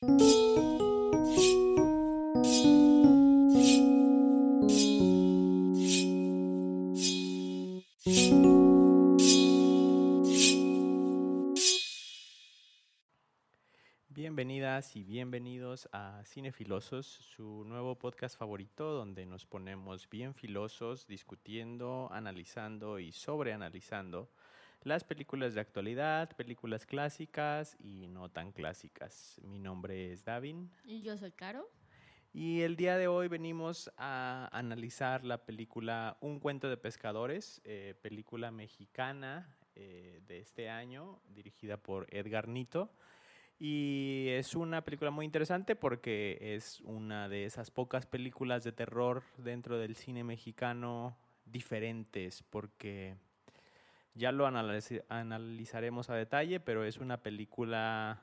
Bienvenidas y bienvenidos a Cinefilosos, su nuevo podcast favorito donde nos ponemos bien filosos discutiendo, analizando y sobreanalizando las películas de actualidad, películas clásicas y no tan clásicas. Mi nombre es Davin. Y yo soy Caro. Y el día de hoy venimos a analizar la película Un cuento de pescadores, película mexicana de este año, dirigida por Edgar Nito. Y es una película muy interesante porque es una de esas pocas películas de terror dentro del cine mexicano diferentes, porque ya lo analizaremos a detalle, pero es una película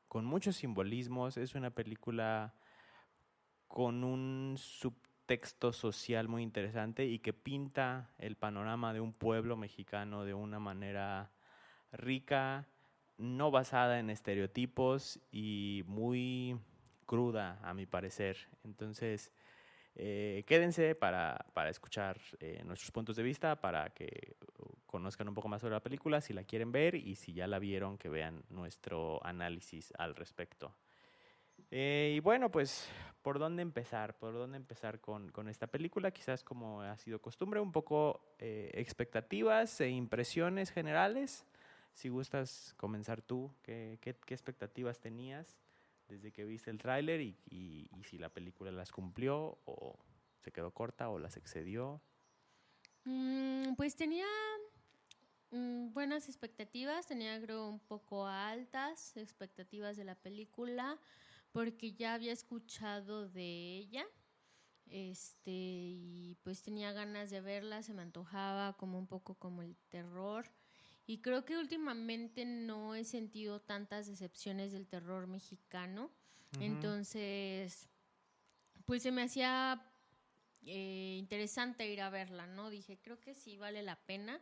con muchos simbolismos, es una película con un subtexto social muy interesante y que pinta el panorama de un pueblo mexicano de una manera rica, no basada en estereotipos y muy cruda, a mi parecer. Entonces, quédense para escuchar nuestros puntos de vista, para que conozcan un poco más sobre la película, si la quieren ver, y si ya la vieron, que vean nuestro análisis al respecto. Y bueno, pues, ¿por dónde empezar? ¿Por dónde empezar con esta película? Quizás, como ha sido costumbre, un poco expectativas e impresiones generales. Si gustas comenzar tú, ¿qué expectativas tenías desde que viste el tráiler y si la película las cumplió o se quedó corta o las excedió? Pues tenía buenas expectativas, tenía creo un poco altas expectativas de la película porque ya había escuchado de ella. Y pues tenía ganas de verla, se me antojaba como un poco como el terror. Y creo que últimamente no he sentido tantas decepciones del terror mexicano. Ujú. Entonces, pues se me hacía interesante ir a verla, ¿no? Dije, creo que sí vale la pena.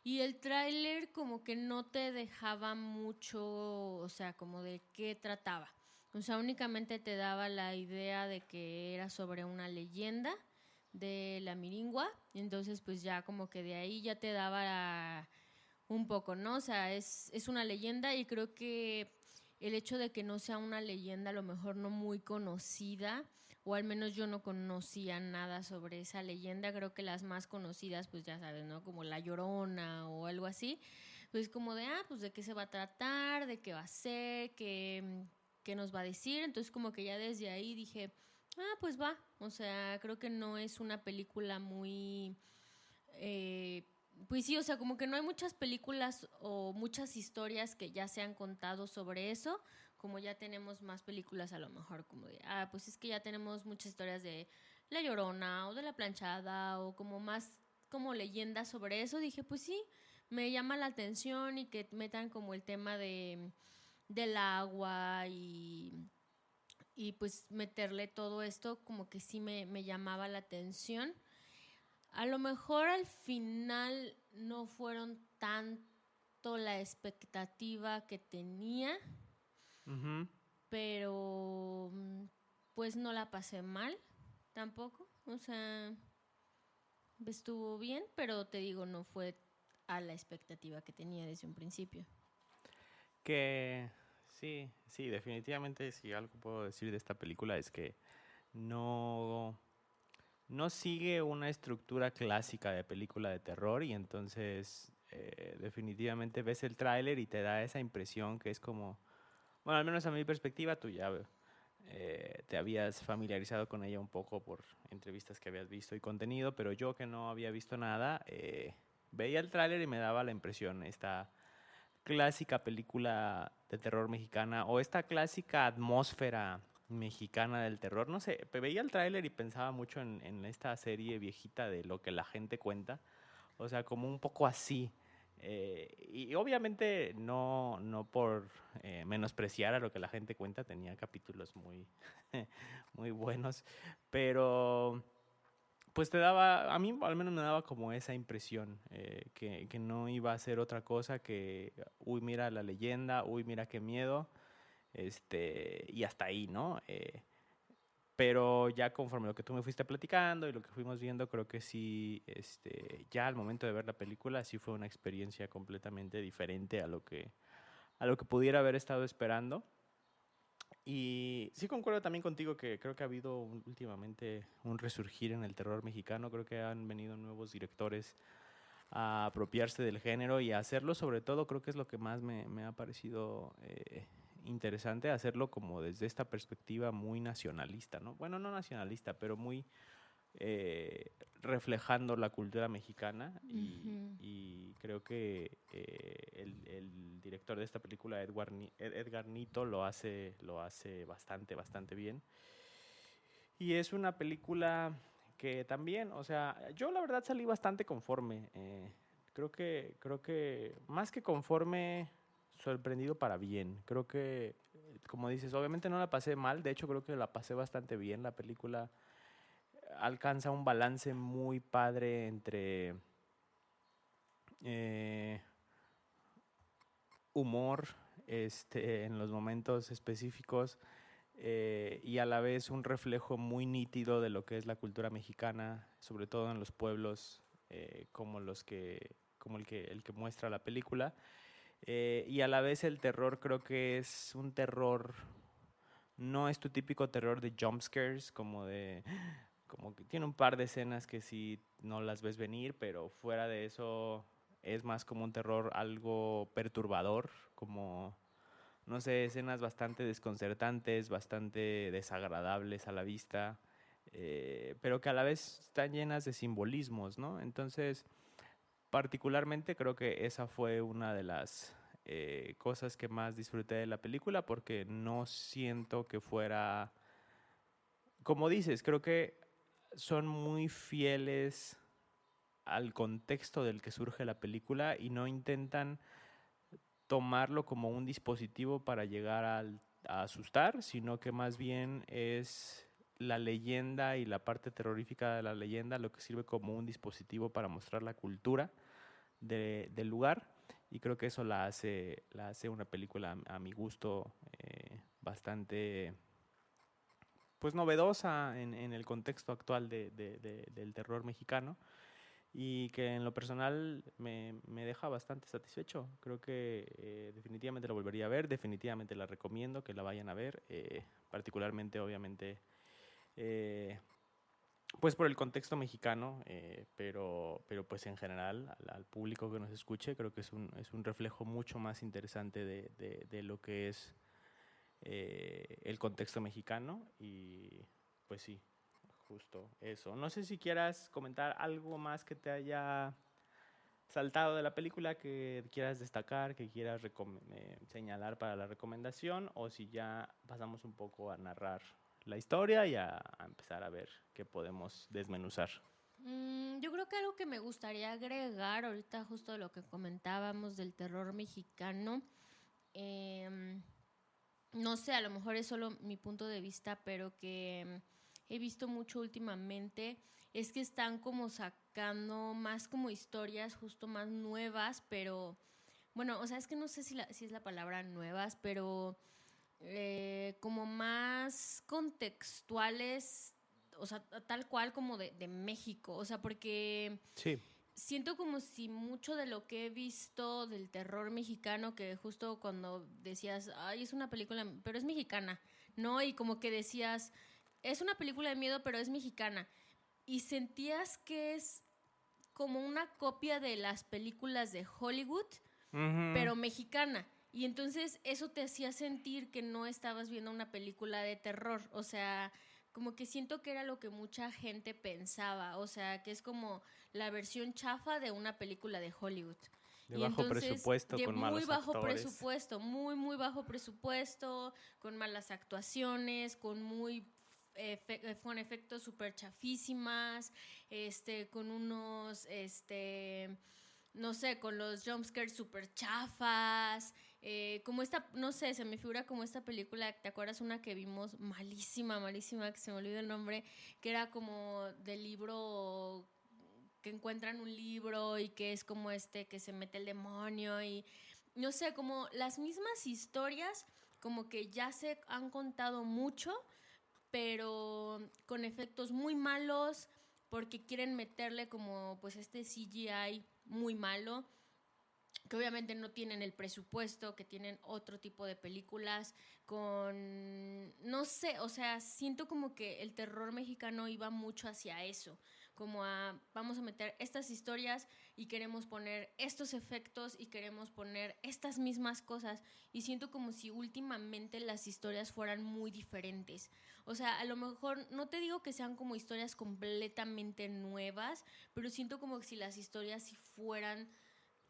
Y el tráiler como que no te dejaba mucho, o sea, como de qué trataba. O sea, únicamente te daba la idea de que era sobre una leyenda de la Miringua. Entonces, pues ya como que de ahí ya te daba un poco, ¿no? O sea, es una leyenda y creo que el hecho de que no sea una leyenda a lo mejor no muy conocida, o al menos yo no conocía nada sobre esa leyenda, creo que las más conocidas, pues ya sabes, ¿no? Como La Llorona o algo así, pues como de, pues de qué se va a tratar, de qué va a ser, qué nos va a decir, entonces como que ya desde ahí dije, pues va, o sea, creo que no es una película muy... pues sí, o sea, como que no hay muchas películas o muchas historias que ya se han contado sobre eso, como ya tenemos más películas a lo mejor como de, pues es que ya tenemos muchas historias de La Llorona o de La Planchada o como más como leyendas sobre eso, dije, pues sí, me llama la atención y que metan como el tema del agua y pues meterle todo esto como que sí me llamaba la atención. A lo mejor al final no fueron tanto la expectativa que tenía, Ujú. pero pues no la pasé mal tampoco. O sea, estuvo bien, pero te digo, no fue a la expectativa que tenía desde un principio. Que sí, sí, definitivamente si algo puedo decir de esta película es que no, no sigue una estructura clásica de película de terror y entonces definitivamente ves el tráiler y te da esa impresión que es como, bueno, al menos a mi perspectiva, tú ya te habías familiarizado con ella un poco por entrevistas que habías visto y contenido, pero yo que no había visto nada, veía el tráiler y me daba la impresión, esta clásica película de terror mexicana o esta clásica atmósfera mexicana del terror. No sé, veía el tráiler y pensaba mucho en esta serie viejita de Lo que la gente cuenta. O sea, como un poco así. Y obviamente no por menospreciar a Lo que la gente cuenta, tenía capítulos muy, muy buenos, pero pues te daba, a mí al menos me daba como esa impresión, que no iba a ser otra cosa que, uy, mira la leyenda, uy, mira qué miedo. y hasta ahí, ¿no? Pero ya conforme lo que tú me fuiste platicando y lo que fuimos viendo, creo que sí, ya al momento de ver la película, sí fue una experiencia completamente diferente a lo que pudiera haber estado esperando. Y sí concuerdo también contigo que creo que ha habido últimamente un resurgir en el terror mexicano. Creo que han venido nuevos directores a apropiarse del género y a hacerlo, sobre todo, creo que es lo que más me ha parecido interesante, hacerlo como desde esta perspectiva muy nacionalista, ¿no? Bueno, no nacionalista, pero muy reflejando la cultura mexicana Ujú. y creo que el director de esta película, Edgar Nito, lo hace bastante, bastante bien. Y es una película que también, o sea, yo la verdad salí bastante conforme. Creo que más que conforme, sorprendido para bien. Creo que, como dices, obviamente no la pasé mal. De hecho, creo que la pasé bastante bien. La película alcanza un balance muy padre entre eh, humor en los momentos específicos y a la vez un reflejo muy nítido de lo que es la cultura mexicana, sobre todo en los pueblos como el que muestra la película. Y a la vez el terror creo que es un terror, no es tu típico terror de jump scares, como que tiene un par de escenas que sí no las ves venir, pero fuera de eso es más como un terror algo perturbador, como no sé, escenas bastante desconcertantes, bastante desagradables a la vista, pero que a la vez están llenas de simbolismos, ¿no? Entonces, particularmente creo que esa fue una de las cosas que más disfruté de la película porque no siento que fuera, como dices, creo que son muy fieles al contexto del que surge la película y no intentan tomarlo como un dispositivo para llegar a asustar, sino que más bien es la leyenda y la parte terrorífica de la leyenda lo que sirve como un dispositivo para mostrar la cultura del lugar. Y creo que eso la hace una película a mi gusto bastante pues novedosa en el contexto actual del terror mexicano y que en lo personal me deja bastante satisfecho. Creo que definitivamente la volvería a ver, definitivamente la recomiendo que la vayan a ver, particularmente obviamente eh, pues por el contexto mexicano, pero pues en general al público que nos escuche creo que es un reflejo mucho más interesante de lo que es el contexto mexicano y pues sí, justo eso. No sé si quieras comentar algo más que te haya saltado de la película que quieras destacar, que quieras señalar para la recomendación, o si ya pasamos un poco a narrar la historia y a empezar a ver qué podemos desmenuzar. Yo creo que algo que me gustaría agregar ahorita justo de lo que comentábamos del terror mexicano, em, no sé, a lo mejor es solo mi punto de vista, pero que he visto mucho últimamente, es que están como sacando más como historias justo más nuevas, pero bueno, o sea, es que no sé si es la palabra nuevas, pero como más contextuales, o sea, tal cual como de México, o sea, porque Sí, siento como si mucho de lo que he visto del terror mexicano, que justo cuando decías, ay, es una película, pero es mexicana, ¿no? Y como que decías, es una película de miedo, pero es mexicana. Y sentías que es como una copia de las películas de Hollywood, ujú, pero mexicana. Y entonces eso te hacía sentir que no estabas viendo una película de terror. O sea, como que siento que era lo que mucha gente pensaba. O sea, que es como la versión chafa de una película de Hollywood. de Y bajo entonces, presupuesto de con muy malos bajo actores. presupuesto, muy, muy bajo presupuesto, con malas actuaciones, con muy con efectos súper chafísimas, con unos, no sé, con los jumpscares súper chafas, como esta, no sé, se me figura como esta película, ¿te acuerdas una que vimos malísima, malísima, que se me olvidó el nombre, que era como del libro, que encuentran un libro y que es como que se mete el demonio y no sé, como las mismas historias, como que ya se han contado mucho, pero con efectos muy malos, porque quieren meterle como pues este CGI muy malo, que obviamente no tienen el presupuesto, que tienen otro tipo de películas con, no sé, o sea, siento como que el terror mexicano iba mucho hacia eso, como a, vamos a meter estas historias y queremos poner estos efectos y queremos poner estas mismas cosas, y siento como si últimamente las historias fueran muy diferentes. O sea, a lo mejor no te digo que sean como historias completamente nuevas, pero siento como si las historias sí fueran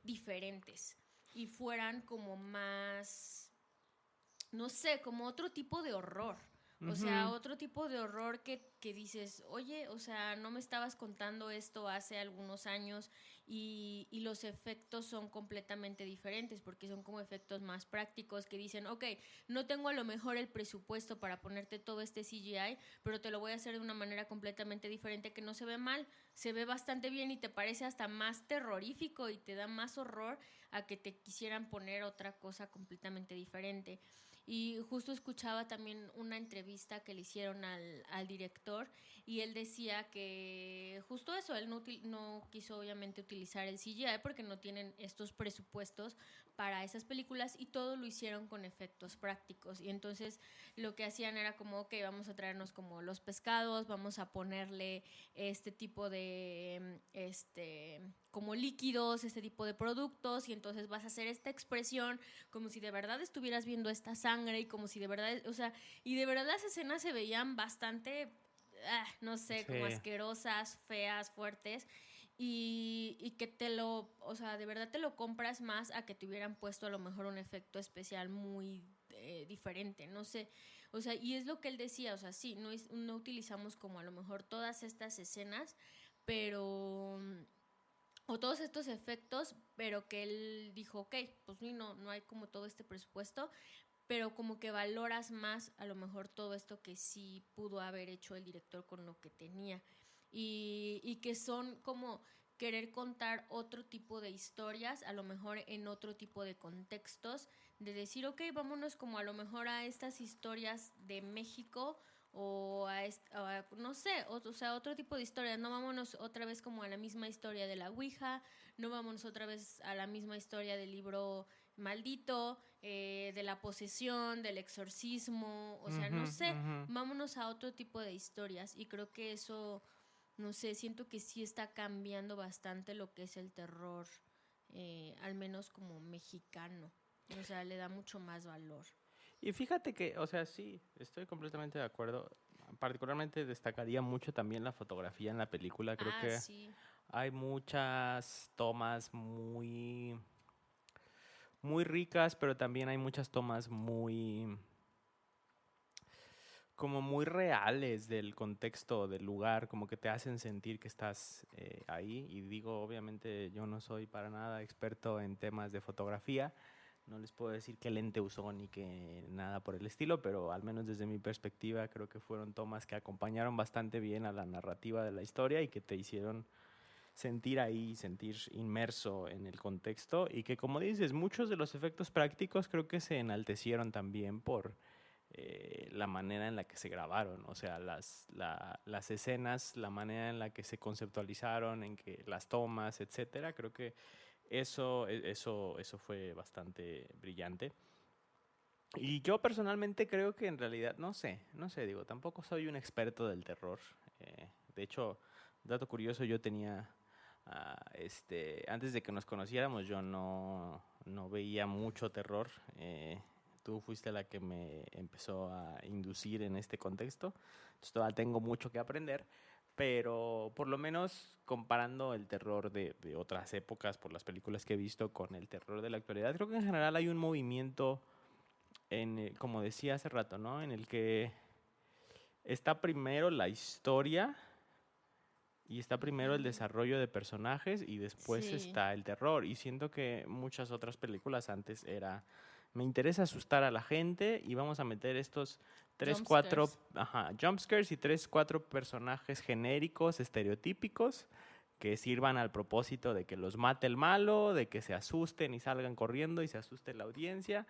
diferentes y fueran como más, no sé, como otro tipo de horror. O sea, Ujú. otro tipo de horror que dices, oye, o sea, no me estabas contando esto hace algunos años, y los efectos son completamente diferentes porque son como efectos más prácticos que dicen, ok, no tengo a lo mejor el presupuesto para ponerte todo este CGI, pero te lo voy a hacer de una manera completamente diferente que no se ve mal, se ve bastante bien y te parece hasta más terrorífico y te da más horror a que te quisieran poner otra cosa completamente diferente. Y justo escuchaba también una entrevista que le hicieron al director, y él decía que justo eso, él no quiso obviamente utilizar el CGI porque no tienen estos presupuestos para esas películas, y todo lo hicieron con efectos prácticos. Y entonces lo que hacían era como, ok, vamos a traernos como los pescados, vamos a ponerle este tipo de, como líquidos, este tipo de productos, y entonces vas a hacer esta expresión como si de verdad estuvieras viendo esta sangre, y como si de verdad, o sea, y de verdad las escenas se veían bastante, no sé, como Sí. asquerosas, feas, fuertes, y que o sea, de verdad te lo compras más a que te hubieran puesto a lo mejor un efecto especial muy diferente, no sé. O sea, y es lo que él decía, o sea, sí, no utilizamos como a lo mejor todas estas escenas, pero o todos estos efectos, pero que él dijo, ok, pues sí, no hay como todo este presupuesto, pero como que valoras más a lo mejor todo esto que sí pudo haber hecho el director con lo que tenía. Y que son como querer contar otro tipo de historias, a lo mejor en otro tipo de contextos, de decir, ok, vámonos como a lo mejor a estas historias de México, no sé, o sea, otro tipo de historias. No vámonos otra vez como a la misma historia de la Ouija, no vámonos otra vez a la misma historia del libro maldito, de la posesión, del exorcismo, o sea, Ujú, no sé, ujú. vámonos a otro tipo de historias, y creo que eso, no sé, siento que sí está cambiando bastante lo que es el terror, al menos como mexicano, o sea, le da mucho más valor. Y fíjate que, o sea, sí, estoy completamente de acuerdo. Particularmente destacaría mucho también la fotografía en la película. Creo Ah, que sí, hay muchas tomas muy, muy ricas, pero también hay muchas tomas muy, como muy reales del contexto del lugar, como que te hacen sentir que estás ahí. Y digo, obviamente yo no soy para nada experto en temas de fotografía, no les puedo decir qué lente usó ni que nada por el estilo, pero al menos desde mi perspectiva creo que fueron tomas que acompañaron bastante bien a la narrativa de la historia y que te hicieron sentir ahí, sentir inmerso en el contexto, y que, como dices, muchos de los efectos prácticos creo que se enaltecieron también por la manera en la que se grabaron, o sea, las escenas, la manera en la que se conceptualizaron, en que las tomas, etcétera. Creo que eso fue bastante brillante. Y yo personalmente creo que en realidad, no sé, digo, tampoco soy un experto del terror. De hecho, dato curioso, yo tenía, antes de que nos conociéramos, yo no veía mucho terror. Tú fuiste la que me empezó a inducir en este contexto. Entonces todavía tengo mucho que aprender, pero por lo menos comparando el terror de otras épocas por las películas que he visto con el terror de la actualidad, creo que en general hay un movimiento como decía hace rato, ¿no? En el que está primero la historia y está primero el ujú, desarrollo de personajes y después sí, está el terror. Y siento que muchas otras películas antes era, me interesa asustar a la gente y vamos a meter estos tres, jump cuatro, scares. ajá, jumpscares y tres, cuatro personajes genéricos, estereotípicos, que sirvan al propósito de que los mate el malo, de que se asusten y salgan corriendo y se asuste la audiencia.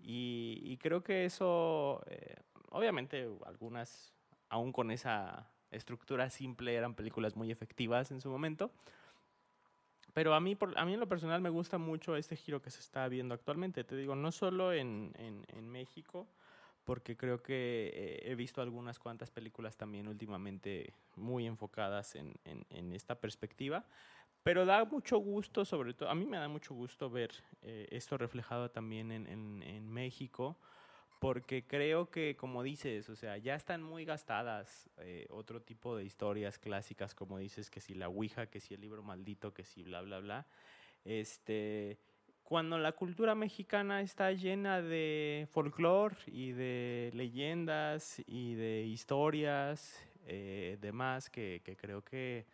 Y creo que eso, obviamente algunas, aún con esa estructura simple, eran películas muy efectivas en su momento. Pero a mí en lo personal me gusta mucho este giro que se está viendo actualmente. Te digo, no solo en México, porque creo que he visto algunas cuantas películas también últimamente muy enfocadas en esta perspectiva, pero da mucho gusto, sobre todo, a mí me da mucho gusto ver esto reflejado también en México, porque creo que, como dices, o sea, ya están muy gastadas otro tipo de historias clásicas, como dices, que si la Ouija, que si el libro maldito, que si bla, bla, bla. Este, cuando la cultura mexicana está llena de folclore y de leyendas y de historias, demás, que creo que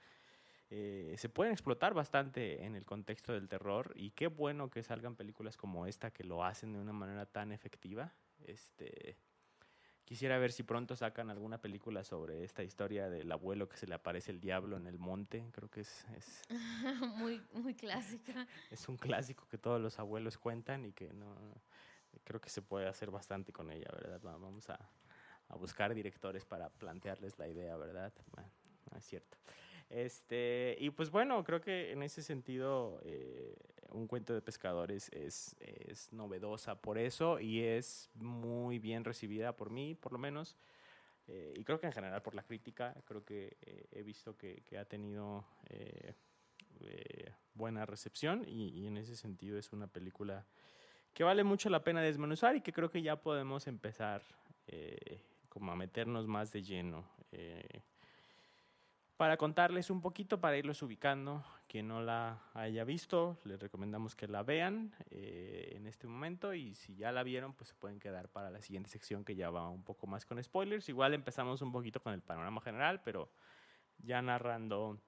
se pueden explotar bastante en el contexto del terror, y qué bueno que salgan películas como esta que lo hacen de una manera tan efectiva. Quisiera ver si pronto sacan alguna película sobre esta historia del abuelo que se le aparece el diablo en el monte. Creo que Muy, muy clásica. es un clásico que todos los abuelos cuentan y que no creo que se puede hacer bastante con ella, ¿verdad? Vamos a buscar directores para plantearles la idea, ¿verdad? Bueno, no es cierto. Y pues bueno, creo que en ese sentido un cuento de pescadores es novedosa por eso, y es muy bien recibida por mí, por lo menos, y creo que en general por la crítica. Creo que he visto que ha tenido buena recepción, y en ese sentido es una película que vale mucho la pena desmenuzar, y que creo que ya podemos empezar como a meternos más de lleno. Para contarles un poquito, para irlos ubicando, quien no la haya visto, les recomendamos que la vean en este momento, y si ya la vieron, pues se pueden quedar para la siguiente sección, que ya va un poco más con spoilers. Igual empezamos un poquito con el panorama general, pero ya narrando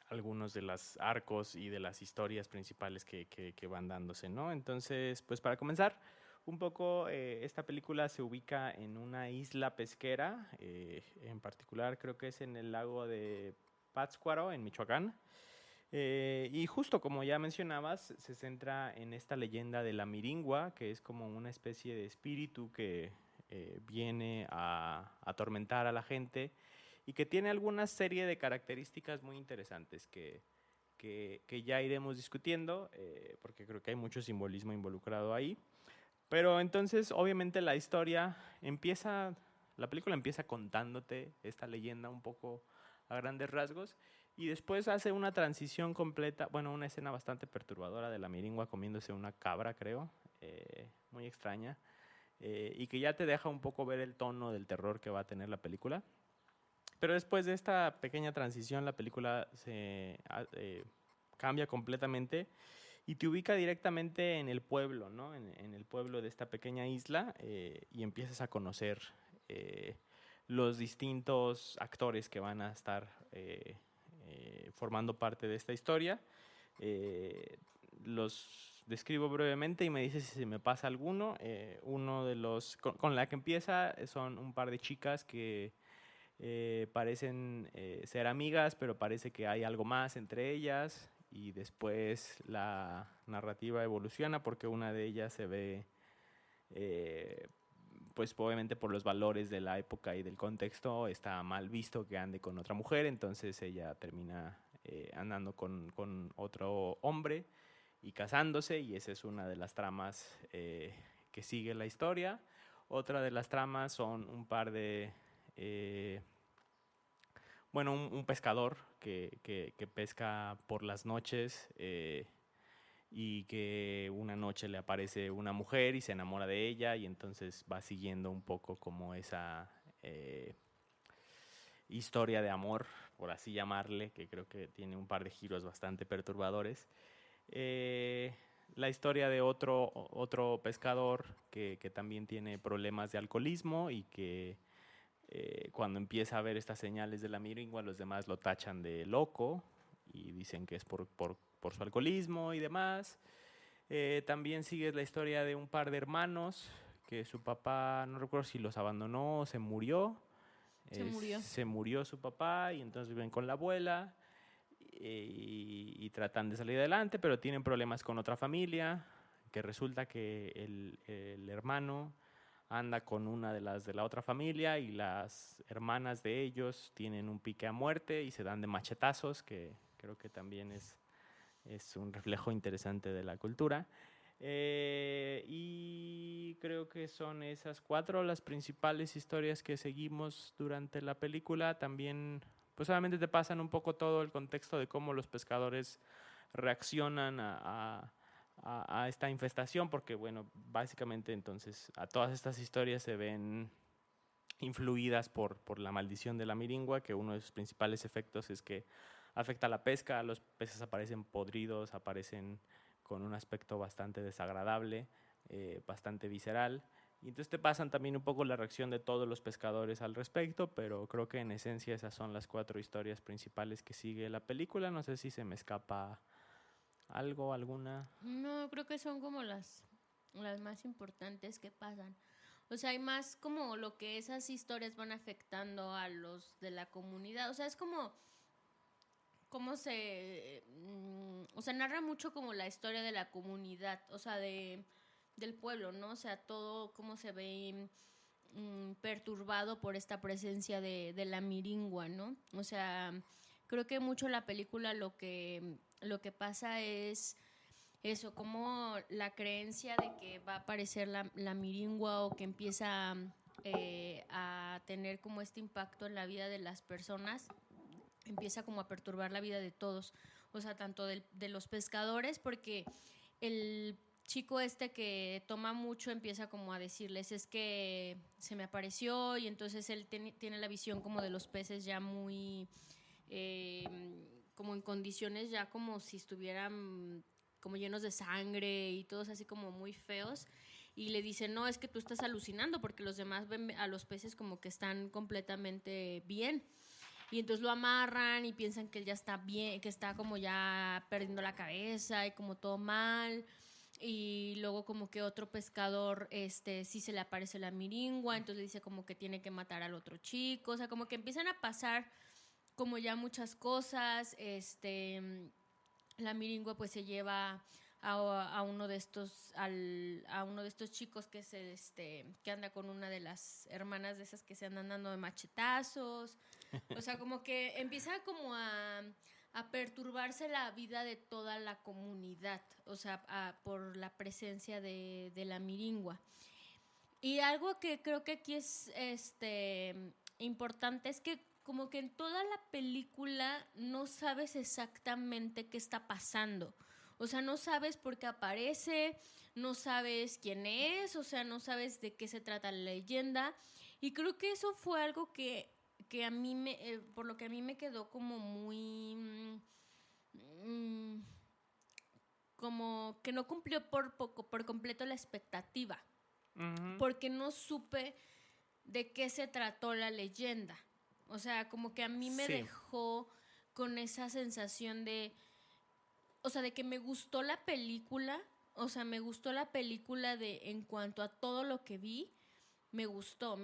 algunos de los arcos y de las historias principales que van dándose, ¿no? Entonces, pues para comenzar, un poco esta película se ubica en una isla pesquera, en particular creo que es en el lago de Pátzcuaro, en Michoacán. Y justo como ya mencionabas, se centra en esta leyenda de la Miringua, que es como una especie de espíritu que viene a atormentar a la gente, y que tiene alguna serie de características muy interesantes que ya iremos discutiendo, porque creo que hay mucho simbolismo involucrado ahí. Pero entonces, obviamente, la película empieza contándote esta leyenda un poco a grandes rasgos, y después hace una transición completa, bueno, una escena bastante perturbadora de la Miringua comiéndose una cabra, creo, muy extraña, y que ya te deja un poco ver el tono del terror que va a tener la película. Pero después de esta pequeña transición, la película cambia completamente y te ubica directamente en el pueblo, ¿no? En el pueblo de esta pequeña isla, y empiezas a conocer los distintos actores que van a estar formando parte de esta historia. Los describo brevemente y me dices si se me pasa alguno. Uno de los con la que empieza son un par de chicas que parecen ser amigas, pero parece que hay algo más entre ellas, y después la narrativa evoluciona porque una de ellas se ve, pues obviamente por los valores de la época y del contexto, está mal visto que ande con otra mujer, entonces ella termina andando con otro hombre y casándose, y esa es una de las tramas que sigue la historia. Otra de las tramas son un par de bueno, un pescador que pesca por las noches, y que una noche le aparece una mujer y se enamora de ella, y entonces va siguiendo un poco como esa historia de amor, por así llamarle, que creo que tiene un par de giros bastante perturbadores. La historia de otro pescador que también tiene problemas de alcoholismo, y que cuando empieza a ver estas señales de la Miringua, los demás lo tachan de loco y dicen que es por su alcoholismo y demás. También sigue la historia de un par de hermanos que su papá, no recuerdo si los abandonó o se murió. Se murió. Se murió su papá, y entonces viven con la abuela y tratan de salir adelante, pero tienen problemas con otra familia que resulta que el hermano anda con una de las de la otra familia y las hermanas de ellos tienen un pique a muerte y se dan de machetazos, que creo que también es un reflejo interesante de la cultura. Y creo que son esas 4 las principales historias que seguimos durante la película. También, pues solamente te pasan un poco todo el contexto de cómo los pescadores reaccionan a esta infestación, porque bueno, básicamente entonces a todas estas historias se ven influidas por la maldición de la miringua, que uno de sus principales efectos es que afecta a la pesca, los peces aparecen podridos, aparecen con un aspecto bastante desagradable, bastante visceral. Y entonces te pasan también un poco la reacción de todos los pescadores al respecto, pero creo que en esencia esas son las 4 historias principales que sigue la película. No sé si se me escapa algo, alguna. No, creo que son como las más importantes que pasan. O sea, hay más como lo que esas historias van afectando a los de la comunidad. O sea, es como cómo o sea, narra mucho como la historia de la comunidad, o sea, del pueblo, ¿no? O sea, todo cómo se ve perturbado por esta presencia de la miringua, ¿no? O sea, creo que mucho la película lo que pasa es eso, como la creencia de que va a aparecer la miringua o que empieza a tener como este impacto en la vida de las personas, empieza como a perturbar la vida de todos, o sea, tanto de los pescadores, porque el chico este que toma mucho empieza como a decirles, es que se me apareció, y entonces él tiene la visión como de los peces ya muy, como en condiciones ya como si estuvieran como llenos de sangre y todos así como muy feos, y le dicen, no, es que tú estás alucinando porque los demás ven a los peces como que están completamente bien. Y entonces lo amarran y piensan que él ya está bien, que está como ya perdiendo la cabeza y como todo mal. Y luego como que otro pescador, sí se le aparece la miringua, entonces le dice como que tiene que matar al otro chico. O sea, como que empiezan a pasar como ya muchas cosas. La miringua pues se lleva a uno de estos a uno de estos chicos que anda con una de las hermanas de esas que se andan dando de machetazos. O sea, como que empieza como a perturbarse la vida de toda la comunidad, o sea, por la presencia de la miringua. Y algo que creo que aquí es importante es que como que en toda la película no sabes exactamente qué está pasando. O sea, no sabes por qué aparece, no sabes quién es, o sea, no sabes de qué se trata la leyenda. Y creo que eso fue algo que a mí por lo que a mí me quedó como muy como que no cumplió por completo la expectativa, Uh-huh. porque no supe de qué se trató la leyenda. O sea, como que a mí me Sí. dejó con esa sensación o sea, de que me gustó la película, o sea, me gustó la película en cuanto a todo lo que vi, me gustó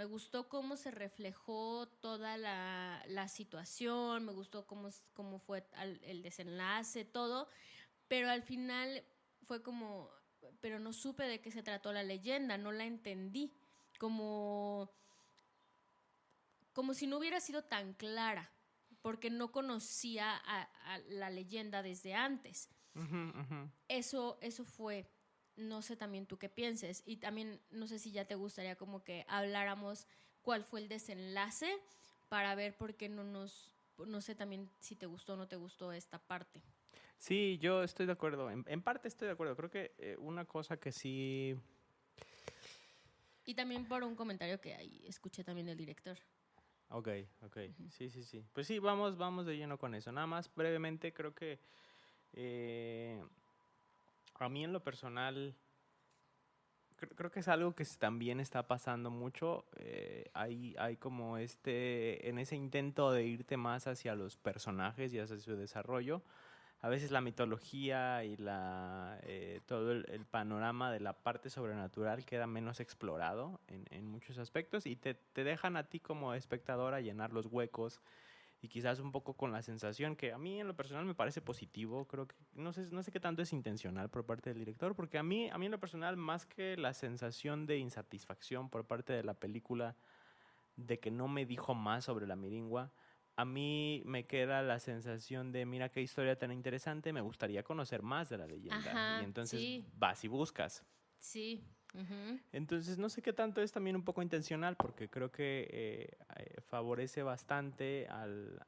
cómo se reflejó toda la situación, me gustó cómo fue el desenlace, todo, pero al final fue como, pero no supe de qué se trató la leyenda, no la entendí, como, como si no hubiera sido tan clara, porque no conocía a la leyenda desde antes. Uh-huh, uh-huh. Eso fue, no sé también tú qué pienses, y también no sé si ya te gustaría como que habláramos cuál fue el desenlace para ver por qué no sé también si te gustó o no te gustó esta parte. Sí, yo estoy de acuerdo. En parte estoy de acuerdo. Creo que una cosa que sí. Y también por un comentario que ahí escuché también del director. Ok, ok. Sí, sí, sí. Pues sí, vamos de lleno con eso. Nada más brevemente, creo que eh, a mí en lo personal, creo que es algo que también está pasando mucho. Hay como en ese intento de irte más hacia los personajes y hacia su desarrollo. A veces la mitología y todo el panorama de la parte sobrenatural queda menos explorado en muchos aspectos y te dejan a ti como espectador a llenar los huecos y quizás un poco con la sensación que a mí en lo personal me parece positivo, creo que no sé qué tanto es intencional por parte del director, porque a mí en lo personal más que la sensación de insatisfacción por parte de la película de que no me dijo más sobre la miringua, a mí me queda la sensación de, mira qué historia tan interesante, me gustaría conocer más de la leyenda. Y Ajá, entonces sí, vas y buscas. sí. Ujú. Entonces no sé qué tanto es también un poco intencional, porque creo que favorece bastante al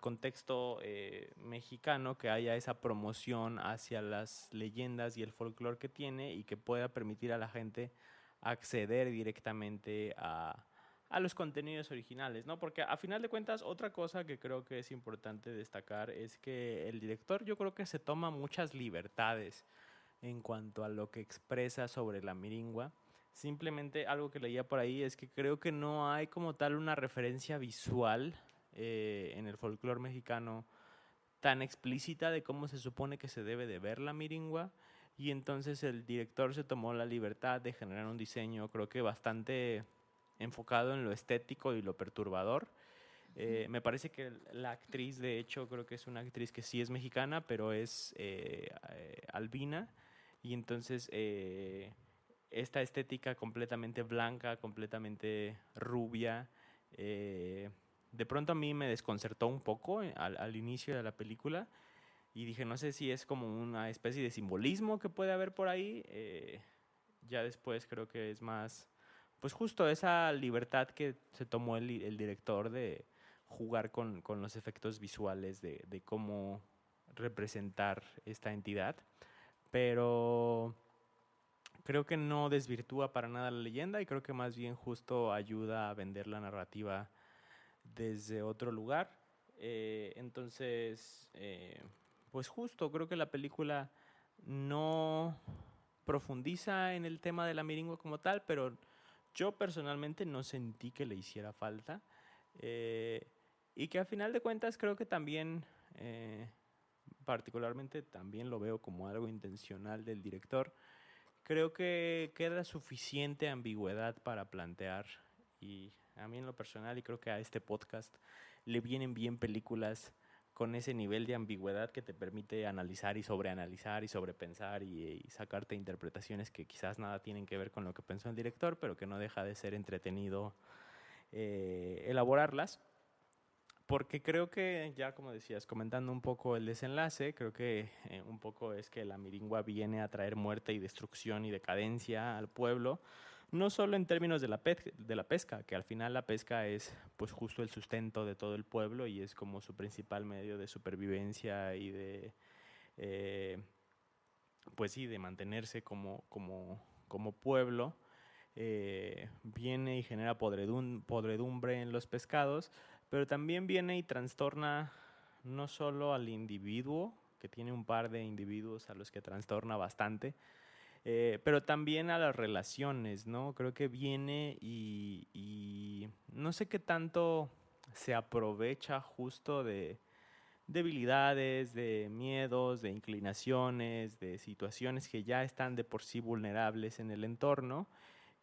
contexto mexicano que haya esa promoción hacia las leyendas y el folclore que tiene y que pueda permitir a la gente acceder directamente a los contenidos originales, ¿no? Porque a final de cuentas, otra cosa que creo que es importante destacar es que el director yo creo que se toma muchas libertades en cuanto a lo que expresa sobre la miringua. Simplemente algo que leía por ahí es que creo que no hay como tal una referencia visual en el folclore mexicano tan explícita de cómo se supone que se debe de ver la miringua, y entonces el director se tomó la libertad de generar un diseño creo que bastante enfocado en lo estético y lo perturbador. Me parece que la actriz, de hecho, creo que es una actriz que sí es mexicana, pero es albina, y entonces esta estética completamente blanca, completamente rubia, eh, de pronto a mí me desconcertó un poco al inicio de la película y dije, no sé si es como una especie de simbolismo que puede haber por ahí. Ya después creo que es más, pues justo esa libertad que se tomó el director de jugar con los efectos visuales de cómo representar esta entidad. Pero creo que no desvirtúa para nada la leyenda y creo que más bien justo ayuda a vender la narrativa desde otro lugar. Entonces, pues justo creo que la película no profundiza en el tema de la miringua como tal, pero yo personalmente no sentí que le hiciera falta. Eh, y que a final de cuentas creo que también, particularmente también lo veo como algo intencional del director. Creo que queda suficiente ambigüedad para plantear, y a mí en lo personal y creo que a este podcast le vienen bien películas con ese nivel de ambigüedad que te permite analizar y sobreanalizar y sobrepensar y sacarte interpretaciones que quizás nada tienen que ver con lo que pensó el director, pero que no deja de ser entretenido elaborarlas. Porque creo que, ya como decías, comentando un poco el desenlace, creo que un poco es que la miringua viene a traer muerte y destrucción y decadencia al pueblo, no solo en términos de de la pesca, que al final la pesca es pues justo el sustento de todo el pueblo y es como su principal medio de supervivencia y de, eh, pues sí, de mantenerse como pueblo. Viene y genera podredumbre en los pescados, pero también viene y trastorna no solo al individuo, que tiene un par de individuos a los que trastorna bastante, pero también a las relaciones, ¿no? Creo que viene y no sé qué tanto se aprovecha justo de debilidades, de miedos, de inclinaciones, de situaciones que ya están de por sí vulnerables en el entorno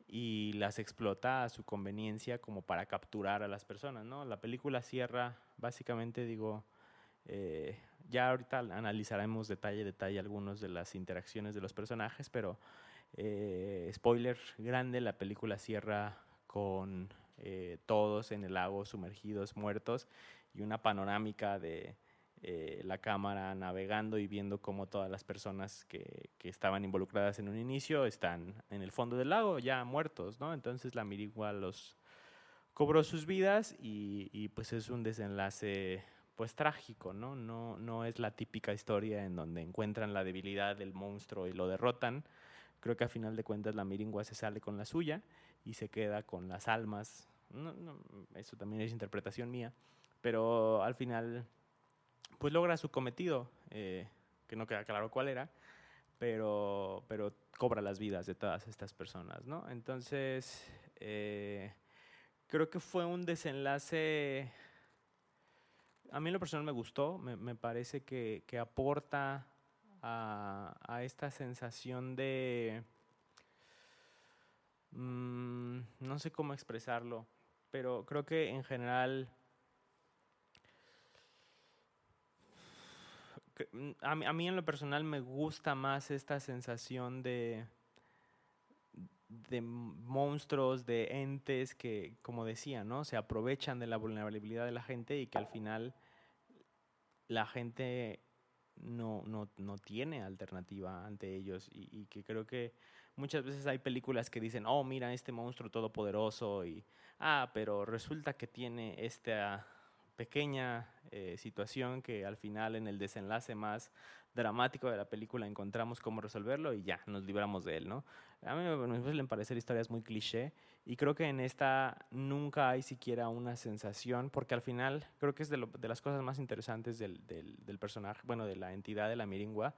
y las explota a su conveniencia como para capturar a las personas, ¿no? La película cierra, básicamente digo, ya ahorita analizaremos detalle a detalle algunas de las interacciones de los personajes, pero spoiler grande, la película cierra con todos en el lago sumergidos, muertos, y una panorámica de la cámara navegando y viendo cómo todas las personas que estaban involucradas en un inicio están en el fondo del lago ya muertos, ¿no? Entonces la Mirigua los cobró sus vidas y pues es un desenlace pues trágico, ¿no? No es la típica historia en donde encuentran la debilidad del monstruo y lo derrotan. Creo que a final de cuentas la Miringua se sale con la suya y se queda con las almas. Eso también es interpretación mía, pero al final pues logra su cometido, que no queda claro cuál era, pero cobra las vidas de todas estas personas, ¿no? Entonces, creo que fue un desenlace, a mí en lo personal me gustó, me parece que aporta a esta sensación de, no sé cómo expresarlo, pero creo que en general a mí en lo personal me gusta más esta sensación de monstruos, de entes que, como decía, ¿no? Se aprovechan de la vulnerabilidad de la gente y que al final la gente no tiene alternativa ante ellos y que creo que muchas veces hay películas que dicen, oh, mira este monstruo todopoderoso pero resulta que tiene esta pequeña situación que al final en el desenlace más dramático de la película encontramos cómo resolverlo y ya, nos libramos de él, ¿no? A mí me suelen parecer historias muy cliché y creo que en esta nunca hay siquiera una sensación, porque al final creo que es de las cosas más interesantes del personaje, bueno, de la entidad de la Miringua,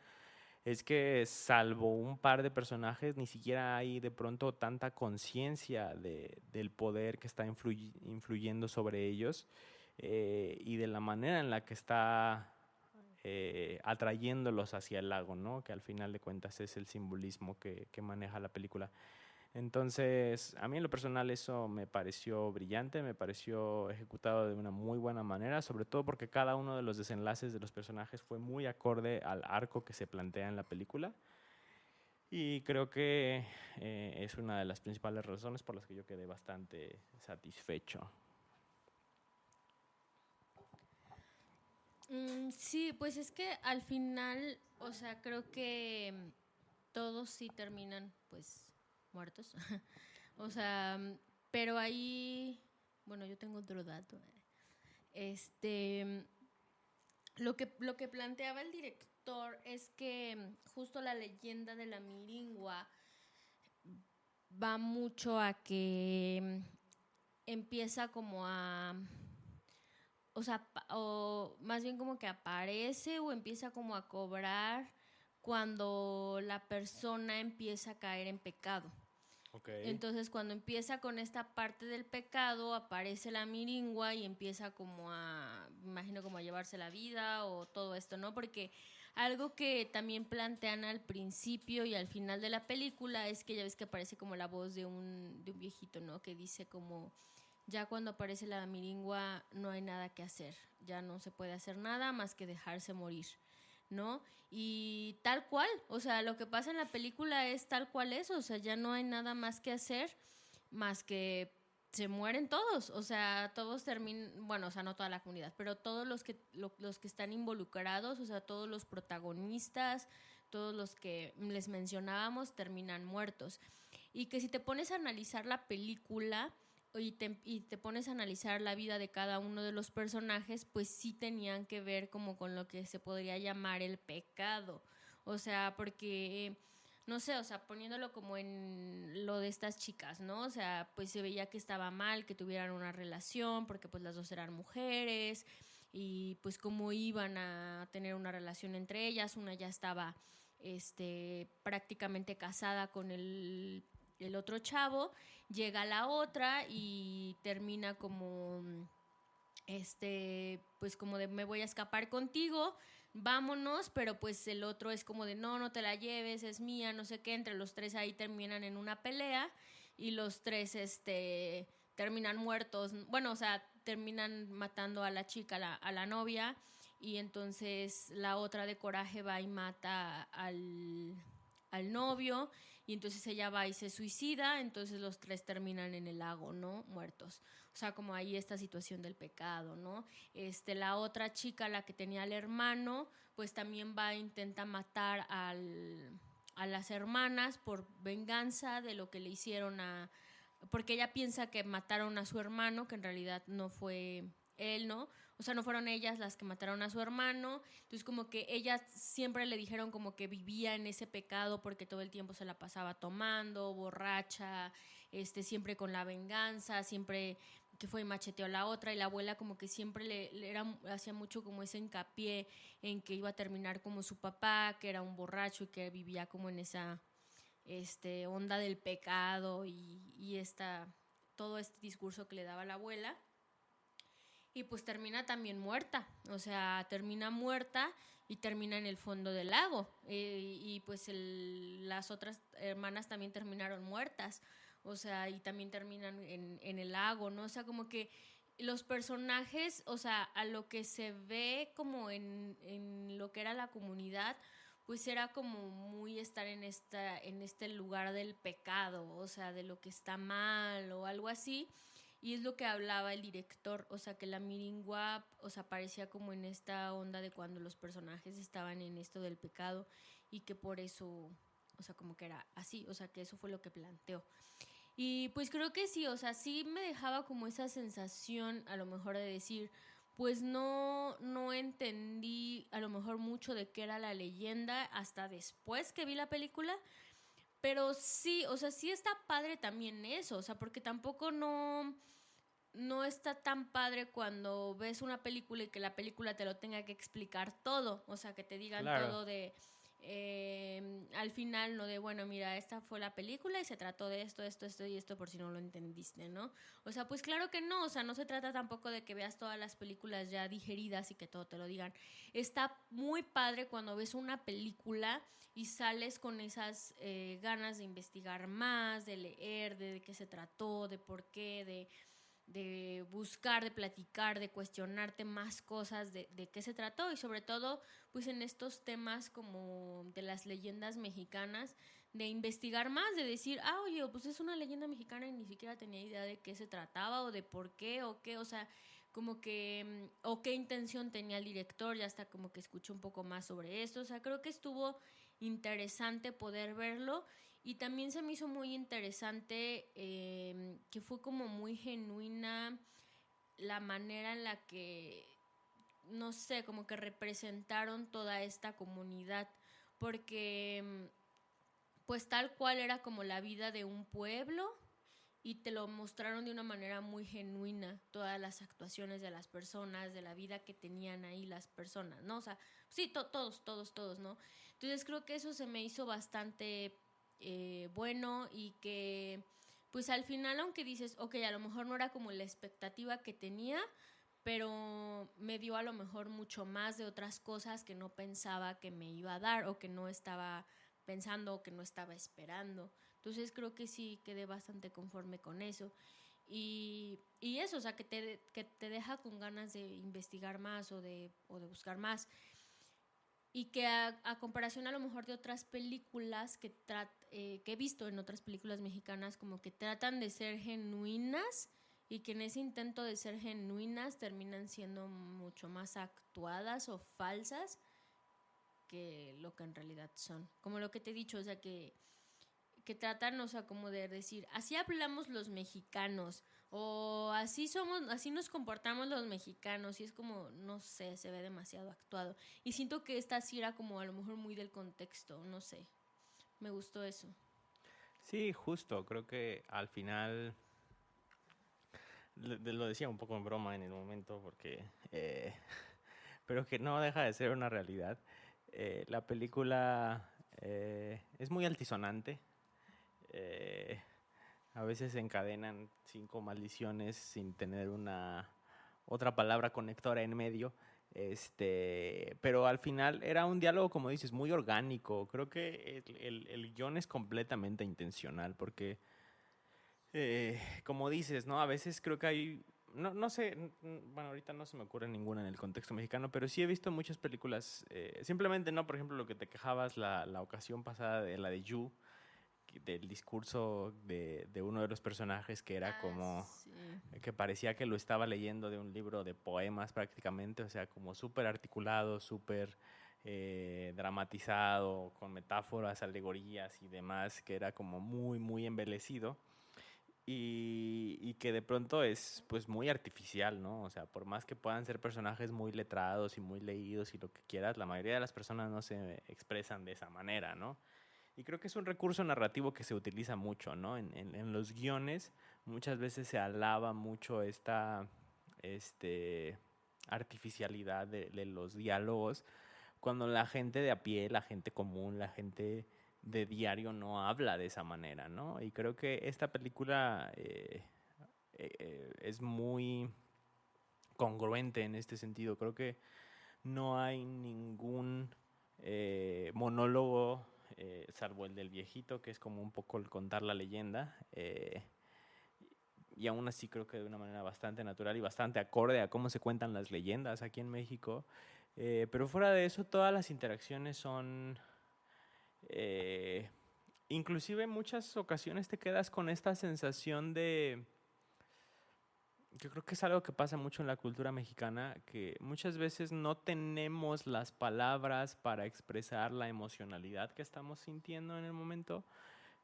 es que salvo un par de personajes, ni siquiera hay de pronto tanta conciencia del poder que está influyendo sobre ellos y de la manera en la que está atrayéndolos hacia el lago, ¿no? Que al final de cuentas es el simbolismo que maneja la película. Entonces, a mí en lo personal eso me pareció brillante, me pareció ejecutado de una muy buena manera, sobre todo porque cada uno de los desenlaces de los personajes fue muy acorde al arco que se plantea en la película. Y creo que es una de las principales razones por las que yo quedé bastante satisfecho. Sí, pues es que al final, o sea, creo que todos sí terminan pues muertos. O sea, pero ahí, bueno, yo tengo otro dato. Este, lo que planteaba el director es que justo la leyenda de la Miringua va mucho a que empieza como a, o sea, o más bien como que aparece o empieza como a cobrar cuando la persona empieza a caer en pecado. Okay. Entonces cuando empieza con esta parte del pecado, aparece la miringua y empieza como a, imagino como a llevarse la vida o todo esto, ¿no? Porque algo que también plantean al principio y al final de la película es que ya ves que aparece como la voz de un viejito, ¿no? Que dice como, ya cuando aparece la miringua no hay nada que hacer, ya no se puede hacer nada más que dejarse morir, ¿no? Y tal cual, o sea, lo que pasa en la película es tal cual eso, o sea, ya no hay nada más que hacer, más que se mueren todos, o sea, todos terminan, bueno, o sea, no toda la comunidad, pero todos los que están involucrados, o sea, todos los protagonistas, todos los que les mencionábamos terminan muertos. Y que si te pones a analizar la película y te pones a analizar la vida de cada uno de los personajes, pues sí tenían que ver como con lo que se podría llamar el pecado. O sea, porque, no sé, o sea, poniéndolo como en lo de estas chicas, ¿no? O sea, pues se veía que estaba mal que tuvieran una relación, porque pues las dos eran mujeres, y pues cómo iban a tener una relación entre ellas. Una ya estaba prácticamente casada con el otro chavo, llega la otra y termina como pues como de me voy a escapar contigo, vámonos, pero pues el otro es como de no, no te la lleves, es mía, no sé qué. Entre los tres ahí terminan en una pelea y los tres terminan muertos, bueno, o sea, terminan matando a la chica, a la novia, y entonces la otra de coraje va y mata al novio, y entonces ella va y se suicida, entonces los tres terminan en el lago, ¿no? Muertos. O sea, como ahí esta situación del pecado, ¿no? La otra chica, la que tenía al hermano, pues también va e intenta matar a las hermanas por venganza de lo que le hicieron porque ella piensa que mataron a su hermano, que en realidad no fue él, ¿no? O sea, no fueron ellas las que mataron a su hermano. Entonces como que ellas siempre le dijeron como que vivía en ese pecado porque todo el tiempo se la pasaba tomando, borracha, siempre con la venganza, siempre que fue y macheteó a la otra, y la abuela como que siempre hacía mucho como ese hincapié en que iba a terminar como su papá, que era un borracho y que vivía como en esa onda del pecado y todo este discurso que le daba la abuela. Y pues termina también muerta, o sea, termina muerta y termina en el fondo del lago. Y pues las otras hermanas también terminaron muertas. o sea, y también terminan en el lago, ¿no? O sea, como que los personajes, o sea, a lo que se ve como en lo que era la comunidad, pues era como muy estar en este lugar del pecado, o sea, de lo que está mal o algo así. Y es lo que hablaba el director, o sea, que la Miringua, o sea, parecía como en esta onda de cuando los personajes estaban en esto del pecado y que por eso, o sea, como que era así, o sea, que eso fue lo que planteó. Y pues creo que sí, o sea, sí me dejaba como esa sensación a lo mejor de decir, pues no entendí a lo mejor mucho de qué era la leyenda hasta después que vi la película, pero sí, o sea, sí está padre también eso, o sea, porque tampoco no está tan padre cuando ves una película y que la película te lo tenga que explicar todo, o sea, que te digan Claro. todo de al final, no de, bueno, mira, esta fue la película y se trató de esto, esto y esto por si no lo entendiste, ¿no? O sea, pues claro que no, o sea, no se trata tampoco de que veas todas las películas ya digeridas y que todo te lo digan. Está muy padre cuando ves una película y sales con esas ganas de investigar más, de leer, de qué se trató, de por qué, de buscar, de platicar, de cuestionarte más cosas de qué se trató y sobre todo pues en estos temas como de las leyendas mexicanas, de investigar más, de decir, ah, oye, pues es una leyenda mexicana y ni siquiera tenía idea de qué se trataba o de por qué o qué, o sea, como que, o qué intención tenía el director, ya hasta como que escuché un poco más sobre esto, o sea, creo que estuvo interesante poder verlo y también se me hizo muy interesante que fue como muy genuina la manera en la que, no sé, como que representaron toda esta comunidad, porque pues tal cual era como la vida de un pueblo y te lo mostraron de una manera muy genuina, todas las actuaciones de las personas, de la vida que tenían ahí las personas, ¿no? O sea, sí, todos, ¿no? Entonces creo que eso se me hizo bastante bueno y que, pues al final, aunque dices, ok, a lo mejor no era como la expectativa que tenía, pero me dio a lo mejor mucho más de otras cosas que no pensaba que me iba a dar o que no estaba pensando o que no estaba esperando. Entonces creo que sí quedé bastante conforme con eso. Y eso, o sea, que te deja con ganas de investigar más o de buscar más. Y que a comparación a lo mejor de otras películas que he visto en otras películas mexicanas, como que tratan de ser genuinas y que en ese intento de ser genuinas terminan siendo mucho más actuadas o falsas que lo que en realidad son. Como lo que te he dicho, o sea, que tratan, o sea, como de decir, así hablamos los mexicanos, o así somos, así nos comportamos los mexicanos, y es como, no sé, se ve demasiado actuado. Y siento que esta sí era como a lo mejor muy del contexto, no sé, me gustó eso. Sí, justo. Creo que al final lo decía un poco en broma en el momento porque pero que no deja de ser una realidad. La película es muy altisonante. Eh, a veces se encadenan 5 maldiciones sin tener una otra palabra conectora en medio. Pero al final era un diálogo, como dices, muy orgánico. Creo que el guión es completamente intencional porque como dices, ¿no? A veces creo que hay, no sé, bueno, ahorita no se me ocurre ninguna en el contexto mexicano, pero sí he visto muchas películas, simplemente, ¿no? Por ejemplo, lo que te quejabas la ocasión pasada de la de You, del discurso de uno de los personajes que era Ah, como, sí. que parecía que lo estaba leyendo de un libro de poemas prácticamente, o sea, como súper articulado, súper dramatizado, con metáforas, alegorías y demás, que era como muy embelecido y que de pronto es pues muy artificial, ¿no? O sea, por más que puedan ser personajes muy letrados y muy leídos y lo que quieras, la mayoría de las personas no se expresan de esa manera, ¿no? Y creo que es un recurso narrativo que se utiliza mucho, ¿no? En los guiones muchas veces se alaba mucho esta este, artificialidad de los diálogos, cuando la gente de a pie, la gente común, la gente de diario no habla de esa manera, ¿no? Y creo que esta película es muy congruente en este sentido. Creo que no hay ningún monólogo salvo el del viejito, que es como un poco el contar la leyenda. Y aún así creo que de una manera bastante natural y bastante acorde a cómo se cuentan las leyendas aquí en México. Pero fuera de eso, todas las interacciones son... inclusive en muchas ocasiones te quedas con esta sensación de... Yo creo que es algo que pasa mucho en la cultura mexicana, que muchas veces no tenemos las palabras para expresar la emocionalidad que estamos sintiendo en el momento.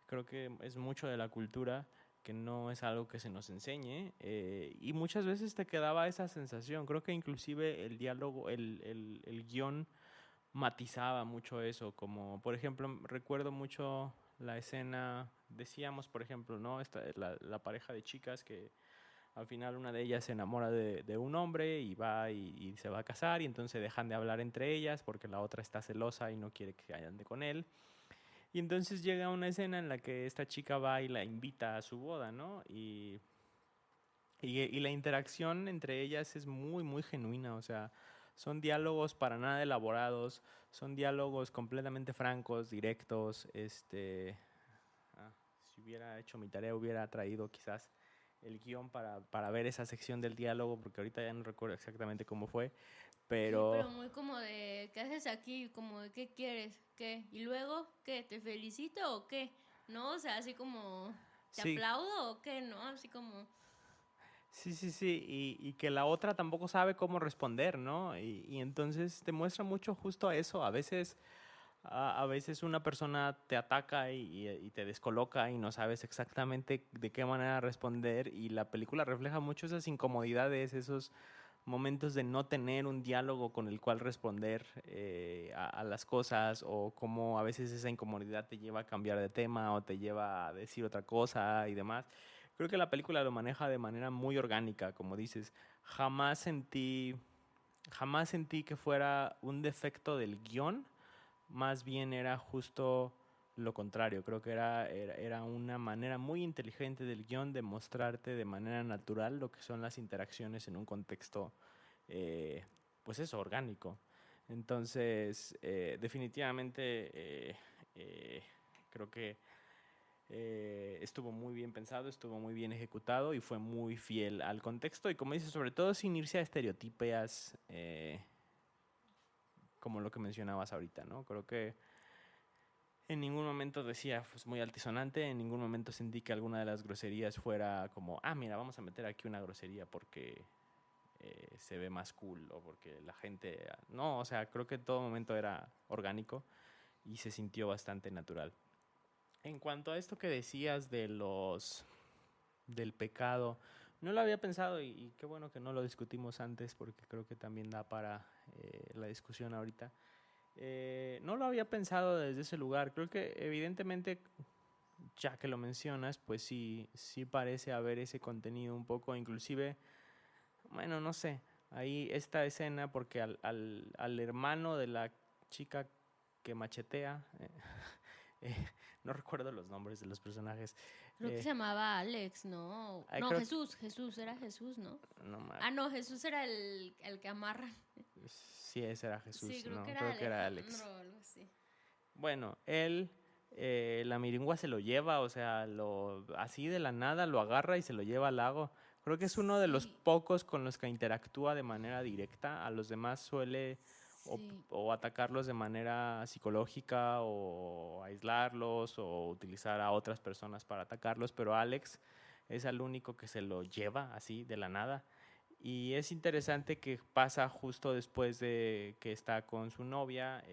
Creo que es mucho de la cultura, que no es algo que se nos enseñe, y muchas veces te quedaba esa sensación. Creo que inclusive el diálogo, el guión matizaba mucho eso, como por ejemplo recuerdo mucho la escena, decíamos por ejemplo, ¿no? La pareja de chicas que al final una de ellas se enamora de un hombre y va y se va a casar y entonces dejan de hablar entre ellas porque la otra está celosa y no quiere que ande con él. Y entonces llega una escena en la que esta chica va y la invita a su boda, ¿no? Y la interacción entre ellas es muy, muy genuina, o sea, son diálogos para nada elaborados, son diálogos completamente francos, directos, si hubiera hecho mi tarea hubiera traído quizás el guión para ver esa sección del diálogo, porque ahorita ya no recuerdo exactamente cómo fue, Sí, pero pero muy como de, ¿qué haces aquí? Como de, ¿qué quieres? ¿Qué? ¿Y luego qué? ¿Te felicito o qué? ¿No? O sea, así como, ¿te sí, aplaudo o qué? ¿No? Así como, sí, sí, sí, y que la otra tampoco sabe cómo responder, ¿no? Y entonces te muestra mucho justo eso. A veces una persona te ataca y te descoloca y no sabes exactamente de qué manera responder y la película refleja mucho esas incomodidades, esos momentos de no tener un diálogo con el cual responder a las cosas o cómo a veces esa incomodidad te lleva a cambiar de tema o te lleva a decir otra cosa y demás. Creo que la película lo maneja de manera muy orgánica, como dices. Jamás sentí, jamás sentí que fuera un defecto del guión, más bien era justo lo contrario. Creo que era una manera muy inteligente del guión de mostrarte de manera natural lo que son las interacciones en un contexto, eh, pues eso, orgánico. Entonces, definitivamente eh, creo que estuvo muy bien pensado, estuvo muy bien ejecutado y fue muy fiel al contexto y como dices, sobre todo sin irse a estereotipias como lo que mencionabas ahorita, ¿no? Creo que en ningún momento decía, pues muy altisonante, en ningún momento sentí que alguna de las groserías fuera como, ah, mira, vamos a meter aquí una grosería porque se ve más cool o porque la gente... No, o sea, creo que en todo momento era orgánico y se sintió bastante natural. En cuanto a esto que decías del pecado, no lo había pensado y qué bueno que no lo discutimos antes porque creo que también da para la discusión ahorita. No lo había pensado desde ese lugar. Creo que evidentemente, ya que lo mencionas, pues sí, sí parece haber ese contenido un poco, inclusive, bueno, no sé, ahí esta escena porque al hermano de la chica que machetea, eh, no recuerdo los nombres de los personajes. creo que se eh, llamaba Alex, ¿no? No, Creo, Jesús, era Jesús, ¿no? no, Ah, no, Jesús era el que amarra. sí, ese era Sí, Jesús, creo que no, era creo que era Alejandro Alex. o algo así. Bueno, él, la miringua se lo lleva, o sea, así de la nada lo agarra y se lo lleva al lago. Creo que es uno de los Sí, pocos con los que interactúa de manera directa. A los demás suele sí. o atacarlos de manera psicológica o aislarlos o utilizar a otras personas para atacarlos, pero Alex es el único que se lo lleva así de la nada. Y es interesante que pasa justo después de que está con su novia,